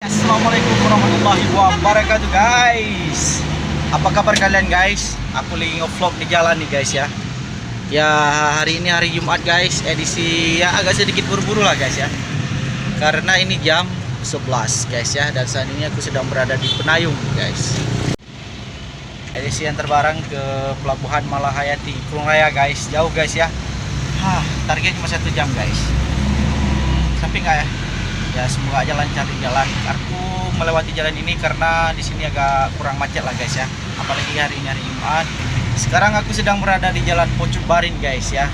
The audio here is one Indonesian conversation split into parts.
Assalamualaikum warahmatullahi wabarakatuh guys. Apa kabar kalian guys? Aku lagi nge-vlog di jalan nih guys ya. Ya hari ini hari Jumat guys, edisi ya agak sedikit buru-buru lah guys ya. Karena ini jam 11 guys ya, dan saat ini aku sedang berada di Penayung guys. Edisi yang terbarang ke Pelabuhan Malahayati Kurung Raya guys, jauh guys ya. Target cuma 1 jam guys. Sampai nggak ya? Ya semoga aja lancar di jalan. Aku melewati jalan ini karena di sini agak kurang macet lah guys ya. Apalagi hari ini hari Jumat. Sekarang aku sedang berada di Jalan Pocut Barin guys ya.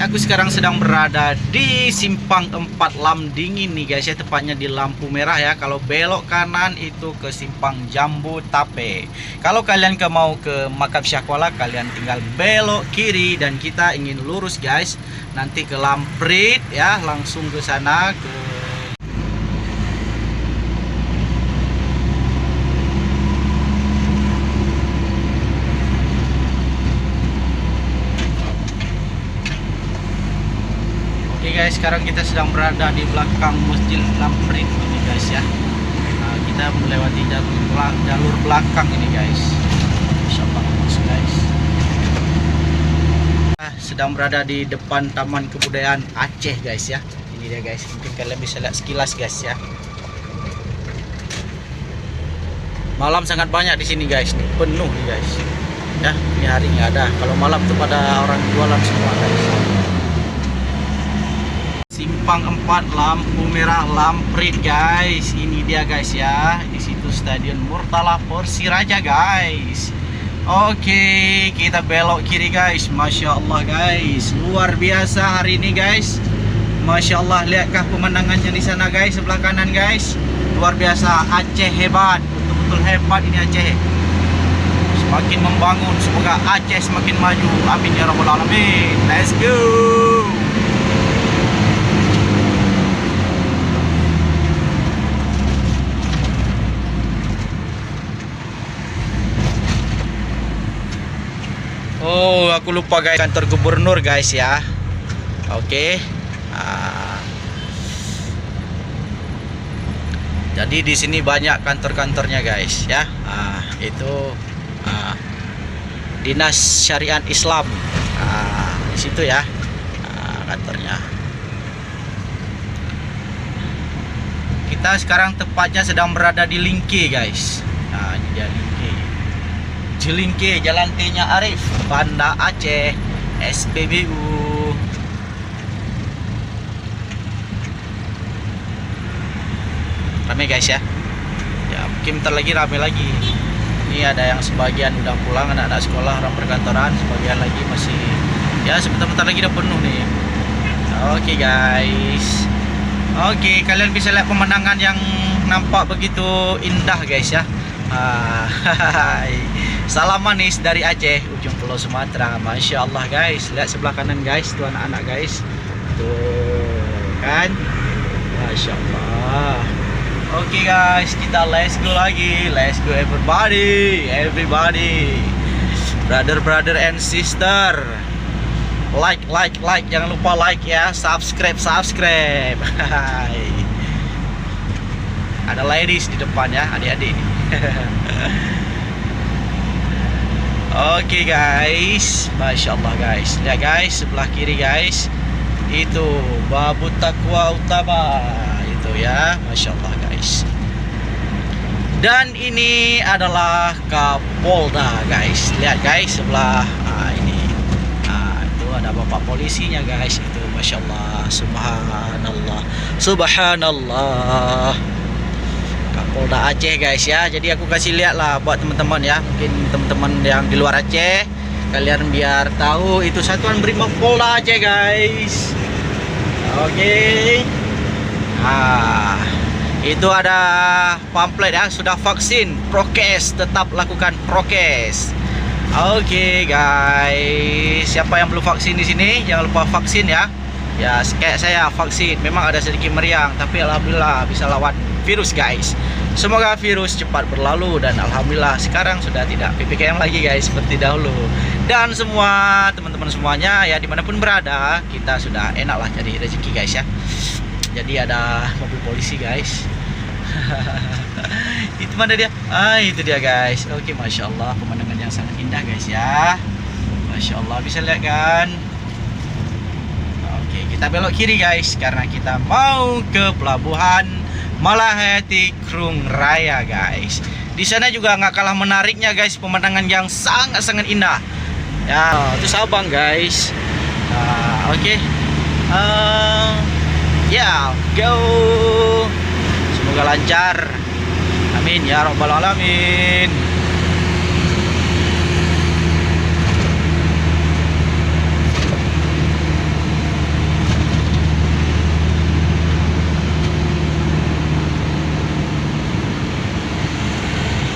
Aku sekarang sedang berada di Simpang 4 Lam Dingin nih guys ya, tepatnya di lampu merah ya. Kalau belok kanan itu ke Simpang Jambu Tape. Kalau kalian mau ke Makam Syahkuala, kalian tinggal belok kiri, dan kita ingin lurus guys nanti ke Lamprit ya, langsung ke sana ke guys. Sekarang kita sedang berada di belakang Masjid Lamprit ini guys ya. Kita melewati jalur belakang ini guys. Insyaallah guys. Sedang berada di depan Taman Kebudayaan Aceh guys ya. Ini dia guys. Mungkin kalian bisa lihat sekilas guys ya. Malam sangat banyak di sini guys. Nih, penuh nih guys. Ya, ini hari nggak ada. Kalau malam tuh pada orang jualan semua guys. Simpang 4 lampu merah Lamprit guys. Ini dia guys ya. Di situ Stadion Murtala Persiraja guys. Oke, kita belok kiri guys. Masya Allah guys, luar biasa hari ini guys. Masya Allah, lihatkah pemandangannya di sana guys, sebelah kanan guys. Luar biasa, Aceh hebat, betul-betul hebat ini Aceh. Semakin membangun, semoga Aceh semakin maju. Amin ya rabbal alamin. Let's go. Oh, aku lupa guys, kantor gubernur guys ya. Oke. Jadi di sini banyak kantor-kantornya guys ya. Itu Dinas Syariat Islam. Di situ ya kantornya. Kita sekarang tepatnya sedang berada di Lingke guys. Ini dia Lingke. Cilingke, Jalan T-nya Arif, Banda Aceh, SPBU. Rame guys ya. Ya mungkin bentar lagi rame lagi. Ini ada yang sebagian udah pulang, anak-anak sekolah, orang perkantoran. Sebagian lagi masih, ya sebentar lagi udah penuh nih. Oke guys. Oke, kalian bisa lihat pemandangan yang nampak begitu indah guys ya. Salam manis dari Aceh, ujung pulau Sumatera. Masya Allah guys, lihat sebelah kanan guys, tuh anak-anak guys, tuh kan, Masya Allah. Oke guys, kita let's go lagi, let's go everybody, brother and sister, like, jangan lupa like ya, subscribe. Ada ladies di depan ya, adik-adik. Oke guys, Masya Allah guys. Lihat guys, sebelah kiri guys, itu Babu Takwa Utama. Itu ya, Masya Allah guys. Dan ini adalah Kapolda guys. Lihat guys, sebelah ini itu ada bapak polisinya guys. Itu Masya Allah, Subhanallah, Kapolda Aceh guys ya. Jadi aku kasih lihat lah buat teman-teman ya, mungkin teman-teman yang di luar Aceh, kalian biar tahu itu Satuan Brimob Polda Aceh guys. Oke. Itu ada pamflet ya, sudah vaksin, prokes, tetap lakukan prokes. Oke guys, siapa yang belum vaksin di sini jangan lupa vaksin ya. Ya kayak saya vaksin, memang ada sedikit meriang, tapi alhamdulillah bisa lawan virus guys. Semoga virus cepat berlalu dan alhamdulillah sekarang sudah tidak PPKM lagi guys seperti dahulu. Dan semua teman-teman semuanya ya dimanapun berada, kita sudah enak lah cari rezeki guys ya. Jadi ada mobil polisi guys. Itu mana dia? Itu dia guys. Oke, masya Allah, pemandangan yang sangat indah guys ya. Masya Allah, bisa lihat kan? Oke, kita belok kiri guys karena kita mau ke pelabuhan Malahati Krung Raya guys. Di sana juga nggak kalah menariknya guys, pemandangan yang sangat-sangat indah. Ya, itu Sabang guys. Oke. Ya, go. Semoga lancar. Amin ya rabbal alamin.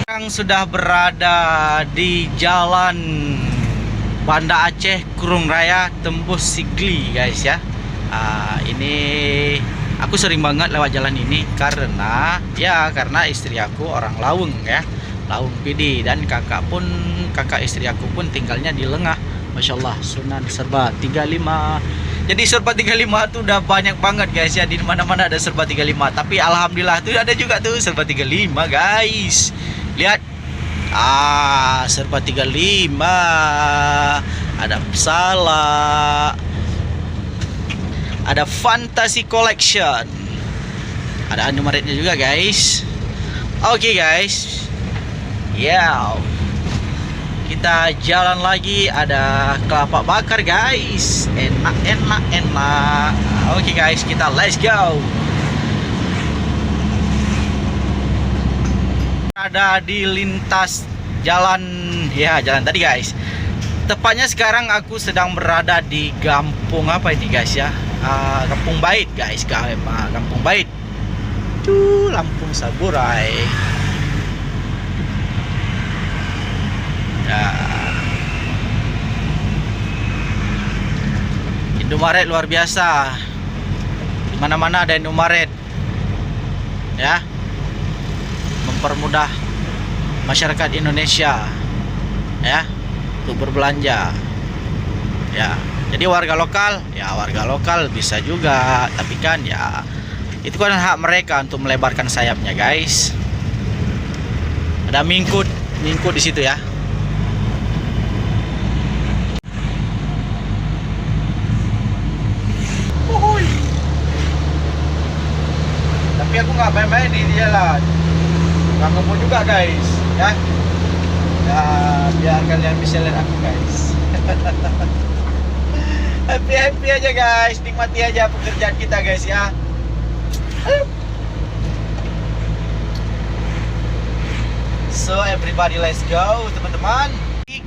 Sekarang sudah berada di jalan Banda Aceh Krung Raya tembus Sigli guys ya. Ini aku sering banget lewat jalan ini karena istri aku orang Laweng ya, Laweng PD, dan kakak istri aku pun tinggalnya di Lengah. Masya Allah, Sunan Serba 35. Jadi Serba 35 tuh udah banyak banget guys ya, di mana-mana ada Serba 35. Tapi alhamdulillah tuh ada juga tuh Serba 35 guys. Lihat, Serba 35, ada Pesala, ada Fantasy Collection, ada Indomaretnya juga guys. Oke guys, kita jalan lagi, ada kelapa bakar guys, enak. Oke guys, kita let's go. Ada di lintas jalan tadi guys. Tepatnya sekarang aku sedang berada di kampung apa ini guys ya, Kampung Bait guys, Kampung Bait tuh, Lampung Saburai ya. Indomaret luar biasa, dimana-mana ada Indomaret ya, mempermudah masyarakat Indonesia ya untuk berbelanja ya. Jadi warga lokal bisa juga, tapi kan ya itu kan hak mereka untuk melebarkan sayapnya guys. Ada mingkut di situ ya. Tapi aku nggak main-main di jalan, nggak ngebut juga guys ya. Biar kalian bisa lihat aku guys. Happy aja guys, nikmati aja pekerjaan kita guys ya. So everybody let's go teman-teman.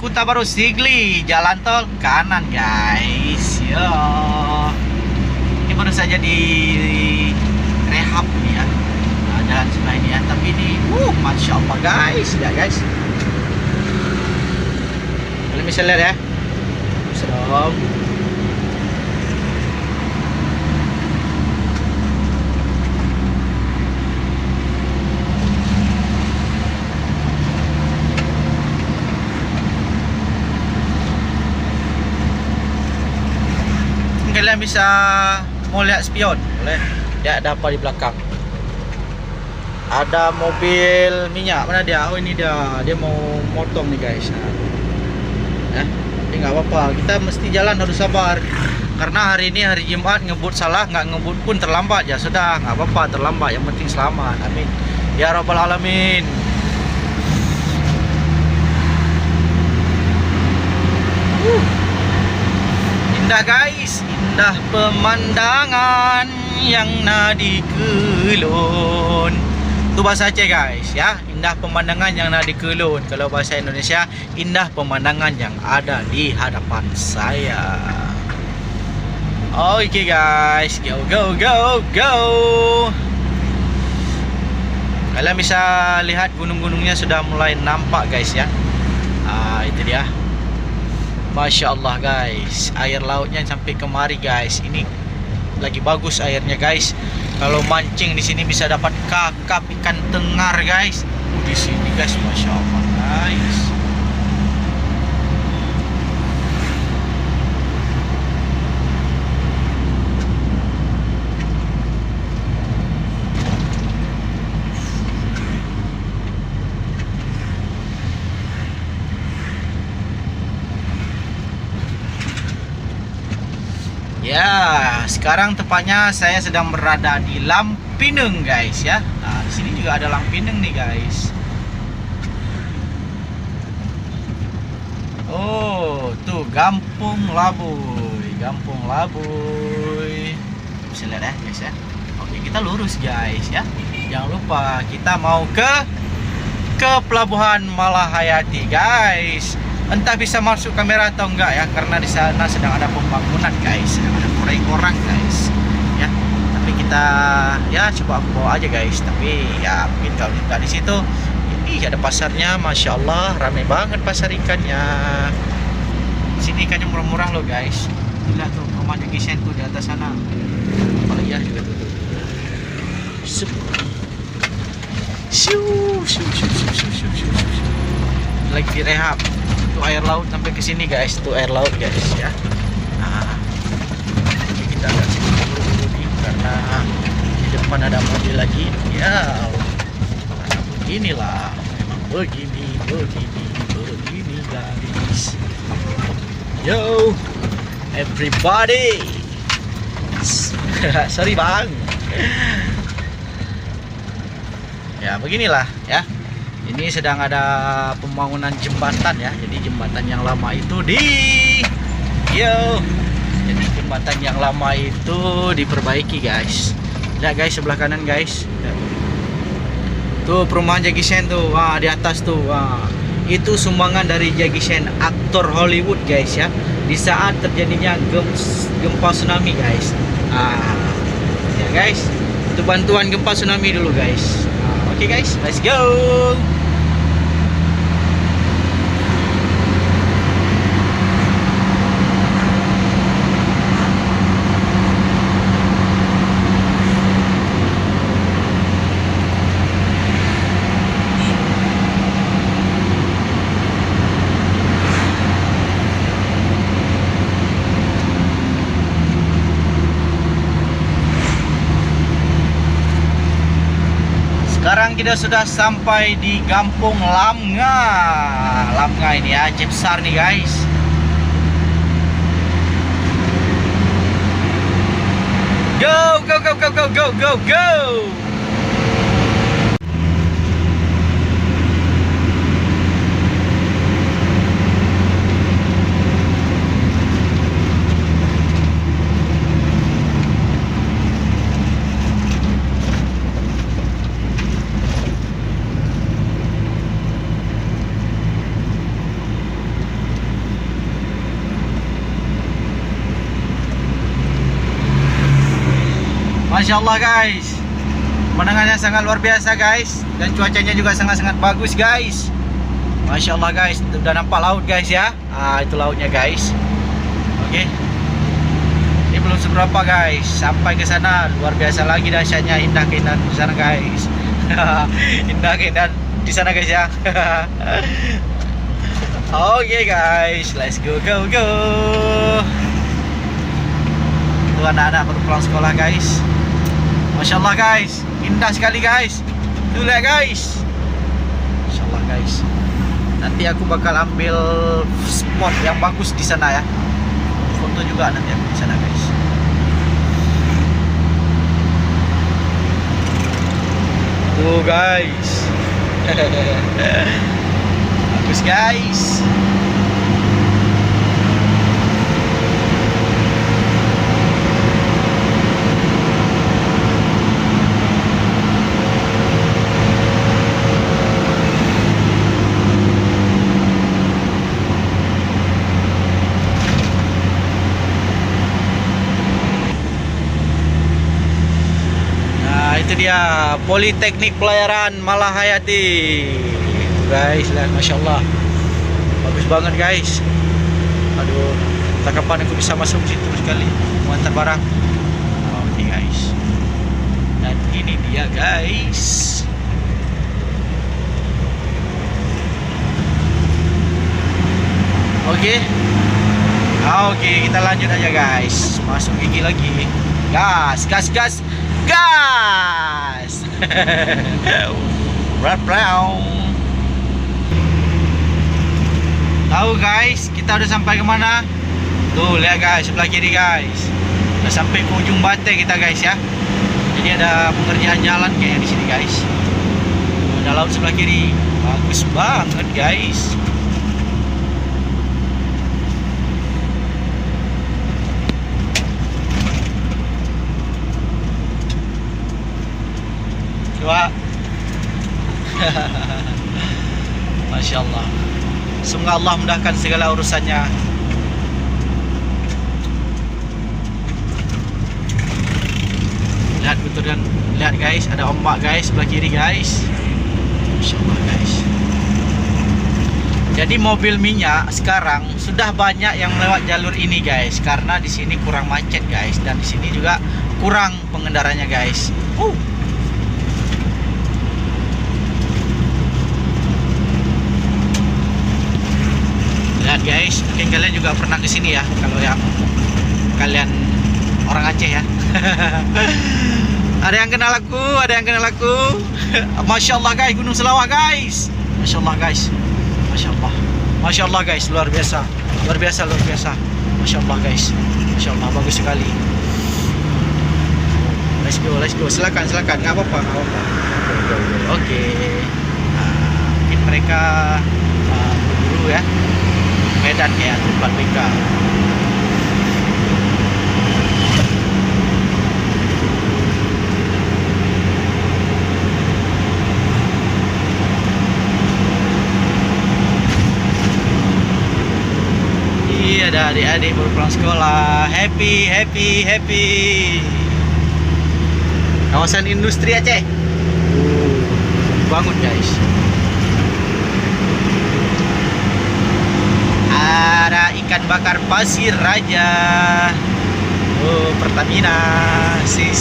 Kuta Baru Sigli, jalan tol kanan guys. Yo, ini baru saja di rehab nih ya, jalan sebelah ini ya. Tapi ini masya Allah guys, ya guys, kalian bisa lihat ya. Serem. Kalian bisa mau lihat spion, boleh. Dia ada apa di belakang? Ada mobil minyak, mana dia? Oh ini dia mau motong nih guys. Tapi nggak apa-apa, kita mesti jalan, harus sabar. Karena hari ini hari Jumat, ngebut salah, nggak ngebut pun terlambat. Ya sudah, nggak apa-apa terlambat, yang penting selamat. Amin ya rabbal alamin. Indah guys, indah pemandangan yang nadi kelon. Itu bahasa Aceh guys ya, indah pemandangan yang nadi kelon. Kalau bahasa Indonesia, indah pemandangan yang ada di hadapan saya. Oke guys, go. Kalian bisa lihat gunung-gunungnya sudah mulai nampak guys ya. Itu dia. Masya Allah guys, air lautnya sampai kemari guys. Ini lagi bagus airnya guys. Kalau mancing di sini bisa dapat kakap ikan tengar guys. Di sini guys, masya Allah guys. Ya, sekarang tepatnya saya sedang berada di Lampineng guys ya. Nah, di sini juga ada Lampineng nih guys. Oh, tuh Gampung Labuy, Gampung Labuy. Bisa lihat ya guys ya. Oke, kita lurus guys ya. Jangan lupa kita mau ke Pelabuhan Malahayati guys. Entah bisa masuk kamera atau enggak ya, karena di sana sedang ada pembangunan guys, sedang ada proyek orang guys ya. Tapi kita ya coba aku bawa aja guys. Tapi ya mungkin kalau tidak di situ, ini ada pasarnya, masya Allah, ramai banget pasar ikannya. Di sini ikannya murah-murah loh guys. Lihat tuh rumah Jegisen tuh di atas sana. Apalagi ya juga tuh. Sup. Lagi direhab. Tuh air laut sampai ke sini guys, tuh air laut guys ya. Nah, kita agak sini dulu nih karena di depan ada mobil lagi ya. Karena beginilah, memang begini guys. Yo everybody. Sorry bang. Ya beginilah ya. Ini sedang ada pembangunan jembatan ya. Jadi jembatan yang lama itu jadi jembatan yang lama itu diperbaiki guys. Lihat guys sebelah kanan guys. Tuh perumahan Jegisen tuh. Wah, di atas tuh. Wah. Itu sumbangan dari Jegisen, aktor Hollywood guys ya. Di saat terjadinya gempa tsunami guys. Ya guys. Itu bantuan gempa tsunami dulu guys. Oke guys, let's go. Sekarang kita sudah sampai di Kampung Lamnga. Lamnga ini ya, Jeep besar nih guys. Go, go, go, go, go, go, go, go. Masya Allah guys, pemandangannya sangat luar biasa guys, dan cuacanya juga sangat-sangat bagus guys. Masya Allah guys, udah nampak laut guys ya. Itu lautnya guys. Oke, ini belum seberapa guys, sampai ke sana luar biasa lagi dahsyatnya, indah keindahan di sana guys. Indah keindahan di sana guys ya. Oke guys, let's go go go. Tuh anak-anak baru pulang sekolah guys. Masya Allah guys, indah sekali guys. Tuh lihat guys, Masya Allah guys. Nanti aku bakal ambil spot yang bagus di sana ya. Foto juga nanti aku di sana guys. Tuh guys. Bagus guys. Itu dia Politeknik Pelayaran Malahayati guys lah, Masya Allah, bagus banget guys. Aduh, entah kapan aku bisa masuk situ sekali mau antar barang. Oke guys. ini dia guys. Oke. Oke, kita lanjut aja guys. Masuk gigi lagi. Gas, gas, gas, gas. Brown. Tahu guys, kita udah sampai kemana? Tuh lihat guys, sebelah kiri guys. Udah sampai ke ujung Bate kita guys ya. Jadi ada pengerjaan jalan kayaknya di sini guys. Ada laut sebelah kiri. Bagus banget guys. Coba. Masya Allah. Semoga Allah mudahkan segala urusannya. Lihat betul kan? Lihat guys, ada ombak guys sebelah kiri guys. Masya Allah guys. Jadi mobil minyak sekarang sudah banyak yang lewat jalur ini guys, karena di sini kurang macet guys, dan di sini juga kurang pengendaranya guys. Lihat guys, mungkin kalian juga pernah ke sini ya, kalau yang kalian orang Aceh ya. Ada yang kenal aku, ada yang kenal aku. Masya Allah guys, Gunung Selawah guys. Masya Allah guys, Masya Allah, Masya Allah guys, luar biasa, luar biasa, luar biasa. Masya Allah guys, Masya Allah, bagus sekali. Let's go, let's go. Silakan, silakan, nggak apa-apa, nggak apa-apa. Oke. Mungkin mereka berburu ya. Medan ya, tempat mereka. Iya, ada adik-adik baru pulang sekolah. Happy, happy, happy. Kawasan industri Aceh. Bangun guys. Ada ikan bakar pasir raja. Oh, Pertamina. Si.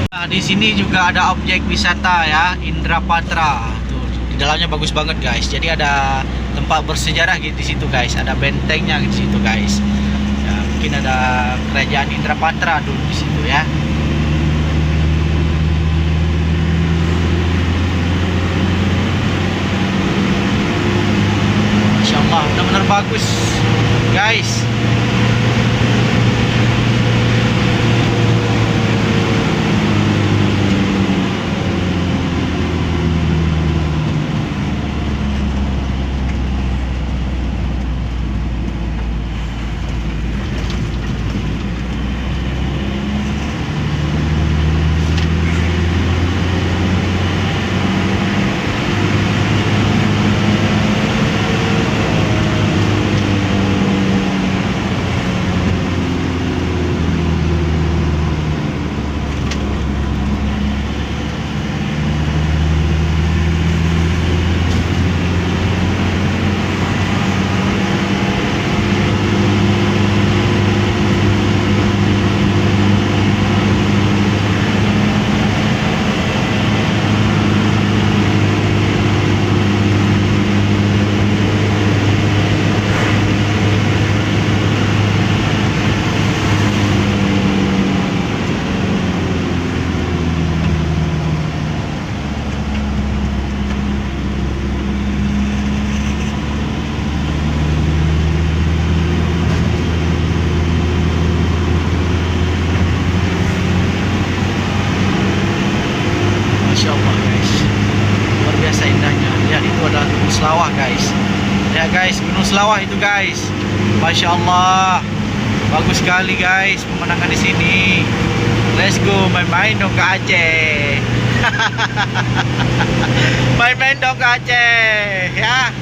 Nah, di sini juga ada objek wisata ya, Indrapatra. Tuh, di dalamnya bagus banget guys. Jadi ada tempat bersejarah gitu di situ guys. Ada bentengnya di situ guys. Ya, mungkin ada kerajaan Indrapatra dulu di situ ya. Masya Allah, benar-benar bagus guys. Selawah guys. Ya guys, Gunung Selawah itu guys. Masya Allah, bagus sekali guys pemandangan di sini. Let's go main-main dong ke Aceh. Main-main dong ke Aceh ya.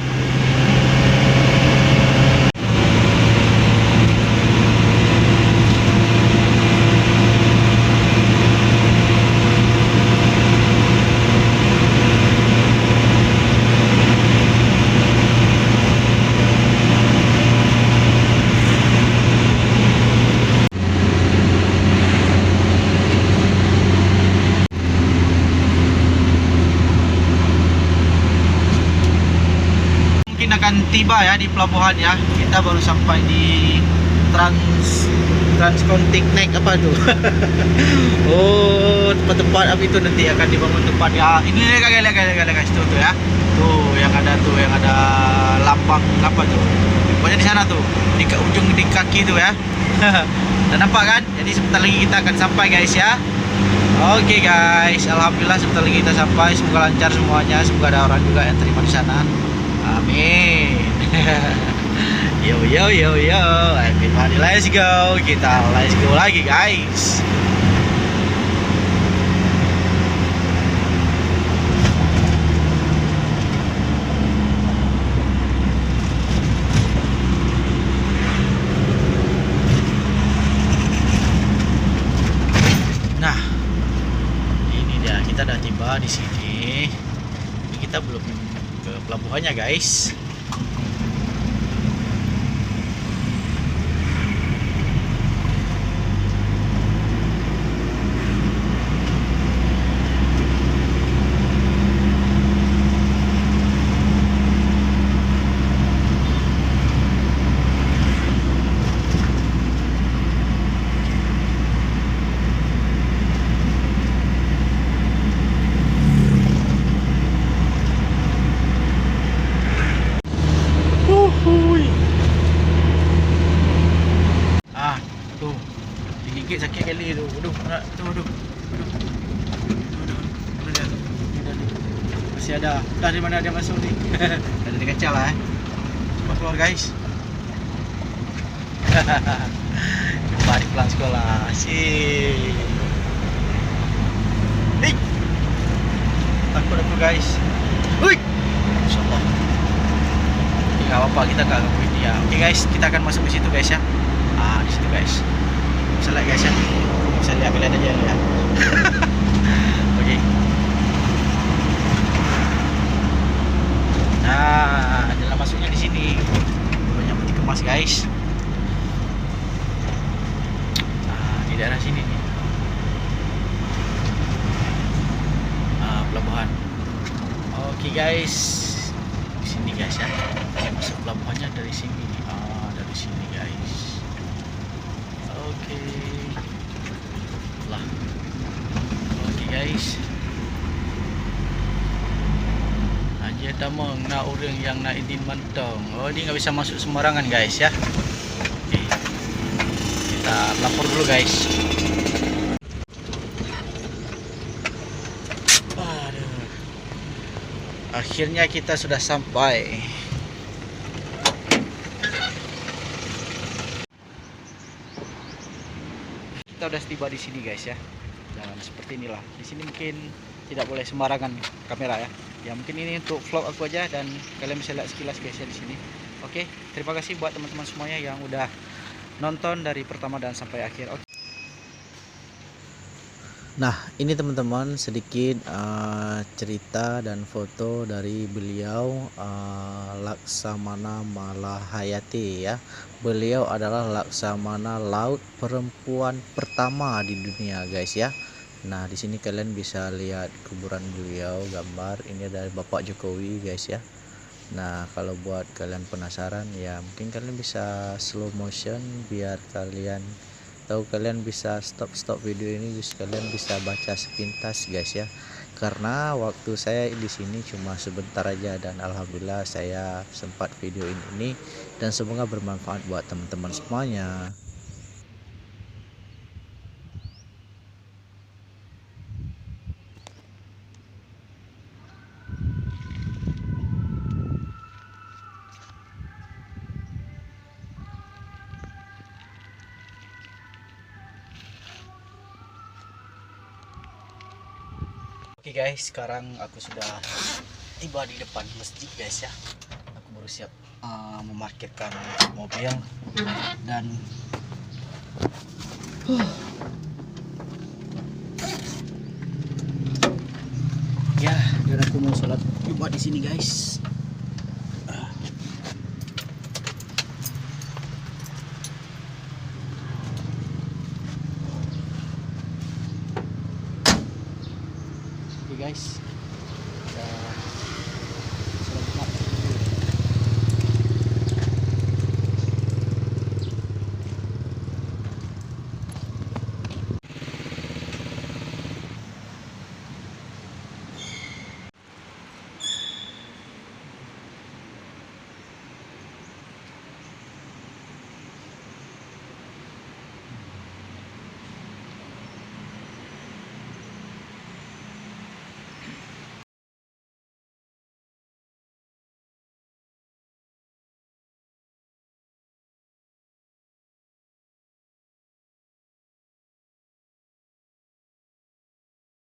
akan tiba ya di pelabuhan ya. Kita baru sampai di Transkontinent apa tuh? Oh, tempat-tempat apa itu nanti akan dibangun tempat ya. Ini guys tuh ya. Tuh yang ada lambang apa tuh? Pokoknya di sana tuh, di ujung di kaki tuh ya. Dan nampak kan? Jadi sebentar lagi kita akan sampai guys ya. Oke guys, alhamdulillah sebentar lagi kita sampai. Semoga lancar semuanya. Semoga ada orang juga yang terima di sana. Amin. Yo, everybody let's go. Kita let's go lagi guys. Nah, ini dia, kita udah tiba di sini. Ini kita belum ke pelabuhannya guys. Sakit kali tu. Aduh. Masih ada. Dari mana dia masuk ni? Dari kaca lah Cepat keluar guys. Balik pulang sekolah. Asyik. Hei. Takut aku guys. Hui. InsyaAllah. Tidak apa-apa, kita gak gangguin dia. Oke guys, kita akan masuk ke situ guys ya. Di situ guys. Bisa lihat guys ya, bisa lihat aja ya. Oke. Nah, jalan masuknya di sini. Banyak peti kemas guys. Di daerah sini nih. Pelabuhan. Oke guys, di sini guys ya. Masuk pelabuhannya dari sini. Dari sini guys. Oke lah. Oke guys. Aja tamang na orang yang na izin mantong. Oh, ini nggak bisa masuk sembarangan guys ya. Oke. Kita lapor dulu guys. Aduh. Akhirnya kita sudah sampai. Kita udah tiba di sini guys ya. Dan seperti inilah. Di sini mungkin tidak boleh sembarangan kamera ya. Ya mungkin ini untuk vlog aku aja dan kalian bisa lihat sekilas guys ya di sini. Oke, terima kasih buat teman-teman semuanya yang udah nonton dari pertama dan sampai akhir. Oke. Nah, ini teman-teman sedikit cerita dan foto dari beliau Laksamana Malahayati ya. Beliau adalah Laksamana laut perempuan pertama di dunia guys ya. Nah, di sini kalian bisa lihat kuburan beliau, gambar ini dari Bapak Jokowi guys ya. Nah, kalau buat kalian penasaran ya mungkin kalian bisa slow motion biar kalian tahu, kalian bisa stop video ini, kalian bisa baca sepintas guys ya. Karena waktu saya di sini cuma sebentar aja dan alhamdulillah saya sempat video ini dan semoga bermanfaat buat teman-teman semuanya. Oke guys, sekarang aku sudah tiba di depan masjid guys ya. Aku baru siap memarkirkan mobil dan ya, dan aku mau sholat Jumat di sini guys. Guys,